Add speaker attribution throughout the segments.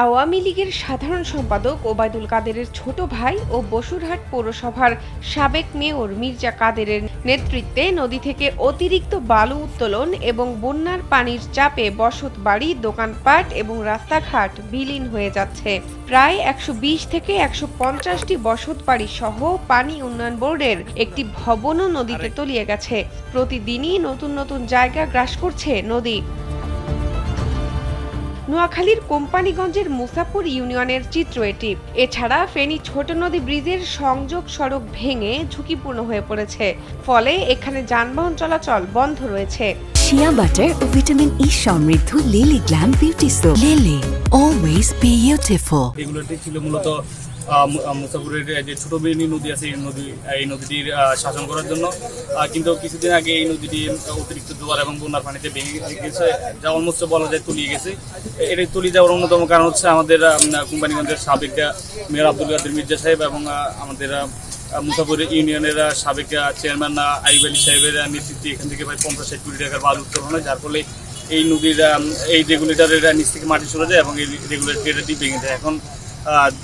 Speaker 1: আওয়ামী লীগের সাধারণ সম্পাদক ওবায়দুল কাদেরের ছোট ভাই ও বসুরহাট পৌরসভার সাবেক মেয়র মির্জা কাদেরের নেতৃত্বে নদী থেকে অতিরিক্ত বালু উত্তোলন এবং বন্যার পানির চাপে বসতবাড়ি, দোকানপাট এবং রাস্তাঘাট বিলীন হয়ে যাচ্ছে। প্রায় ১২০ থেকে ১৫০টি বসতবাড়ি সহ পানি উন্নয়ন বোর্ডের একটি ভবনও নদীতে তলিয়ে গেছে। প্রতিদিনই নতুন নতুন জায়গা গ্রাস করছে নদী। নোয়াখালীর কোম্পানিগঞ্জের মুসাপুর ইউনিয়নের চিত্র এটি। এছাড়া ফেনী ছোট নদী ব্রিজের সংযোগ সড়ক ভেঙে ঝুঁকিপূর্ণ হয়ে পড়েছে, ফলে এখানে যানবাহন চলাচল বন্ধ রয়েছে।
Speaker 2: শিয়া বাটার ও ভিটামিন ই সমৃদ্ধ lily glam beauty soap. Lily, always beautiful.
Speaker 3: এগুলোতে ছিল মূলত মুসাপুরের যে ছোট বেনী নদী আছে এই নদীটির শাসন করার জন্য, কিন্তু কিছুদিন আগে এই নদীটি অতিরিক্ত জোয়ার এবং বন্যার পানিতে ভেঙে গেছে, যা অলমোস্ট বলা যায় তলিয়ে গেছে। এর তলিয়ে যাওয়ার অন্যতম কারণ হচ্ছে আমাদের কোম্পানিগঞ্জের সাবেক মেয়র আব্দুল কাদের মির্জা সাহেব এবং আমাদের মুসাপুর ইউনিয়নের সাবেক চেয়ারম্যান আইয়ুব আলী সাহেবের নেতৃত্বে এখান থেকে প্রায় ৫০-৬০ কোটি টাকার বালু উত্তোলন হয়, যার ফলে এই নদীর এই রেগুলেটরের নিচ থেকে মাটি সরে যায় এবং এই রেগুলেটরটি ভেঙে যায়। এখন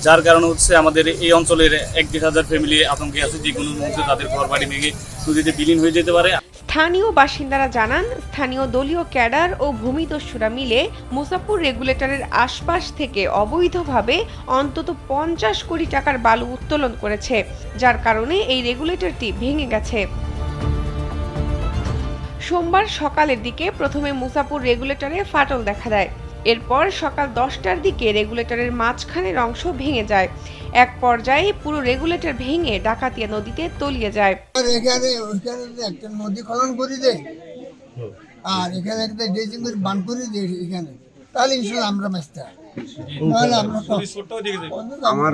Speaker 3: যার কারণে হচ্ছে আমাদের এই অঞ্চলের ১-১.৫ ফ্যামিলি আতঙ্কে আছে, যে কোনো মুহূর্তে তাদের ঘর বাড়ি ভেঙে নদীতে বিলীন হয়ে যেতে পারে।
Speaker 1: স্থানীয় বাসিন্দারা জানান, স্থানীয় দলীয় ক্যাডার ও ভূমিদস্যুরা মিলে মুসাপুর রেগুলেটরের আশপাশ থেকে অবৈধভাবে অন্তত ৫০ কোটি টাকার বালু উত্তোলন করেছে, যার কারণে এই রেগুলেটরটি ভেঙে গেছে। সোমবার সকালের দিকে প্রথমে মুসাপুর রেগুলেটরে ফাটল দেখা দেয়। এরপর সকাল ১০টার দিকে রেগুলেটরের মাঝখানের অংশ ভেঙে যায়। এক পর্যায়ে পুরো রেগুলেটর ভেঙে ডাকাতিয়া নদীতে তলিয়ে যায়।
Speaker 4: এখানে একটা নদী খনন করে দেয় আর এখানে একটা ড্রেজিং করে বান করে দেয় এখানে, তাহলে ইনশাল্লাহ আমরা মাছটা
Speaker 5: আমার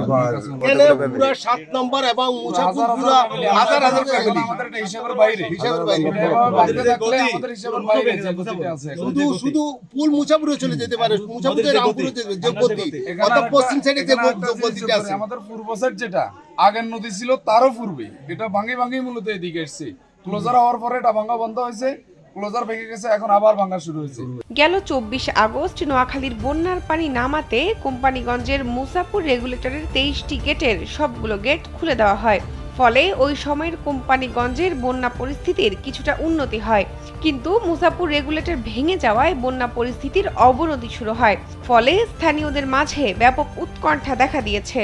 Speaker 5: পুরো ৭ নম্বর এবং মুসাফির পুরো হাজার হাজার ফ্যামিলি হিসাবের বাইরে শুধু ফুল মুসাফিরে চলে যেতে পারে। মুসাফিরে রামপুরে যে গতি অর্থাৎ পশ্চিম সাইডে যে গতিটা আছে,
Speaker 6: আমাদের পূর্ব সাইড যেটা আগের নদী ছিল তারও পূর্বে এটা ভাঙি ভাঙি মূলত এদিকে এসছে। ক্লোজার হওয়ার পরে এটা ভাঙা বন্ধ হয়েছে, ক্লোজার ভেঙে গেছে, এখন আবার ভাঙা শুরু হয়েছে।
Speaker 1: গেল ২৪ আগস্ট নোয়াখালীর বন্যার পানি নামাতে কোম্পানিগঞ্জের মুসাপুর রেগুলেটরের ২৩টি গেটের সবগুলো গেট খুলে দেওয়া হয়। ফলে ওই সময়ের কোম্পানিগঞ্জের বন্যা পরিস্থিতির কিছুটা উন্নতি হয়, কিন্তু মুসাপুর রেগুলেটর ভেঙে যাওয়ায় বন্যা পরিস্থিতির অবনতি শুরু হয়। ফলে স্থানীয়দের মাঝে ব্যাপক উৎকণ্ঠা দেখা দিয়েছে।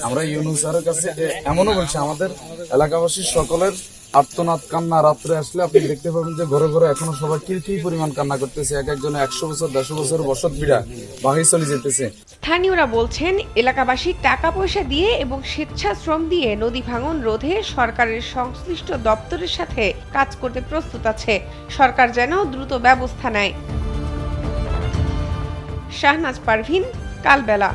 Speaker 6: আমরা ইউনুস স্যারের কাছে এমনও বলছি, আমাদের এলাকাবাসীর সকলের আর্তনাদ কান্না রাত্রে আসলে আপনি দেখতে পাবেন যে ঘরে ঘরে এখনো সবাই কি পরিমাণ কান্না করতেছে। এক একজনে ১০০ বছর ১৫০ বছর বসত বিড়া বাহি চলে যেতেছে।
Speaker 1: স্থানীয়রা বলছেন, এলাকাবাসী টাকা পয়সা দিয়ে এবং স্বেচ্ছাশ্রম দিয়ে নদী ভাঙন রোধে সরকারের সংশ্লিষ্ট দপ্তরের সাথে কাজ করতে প্রস্তুত আছে। সরকার যেন দ্রুত ব্যবস্থা নেয়। শাহনাজ পারভিন, কালবেলা।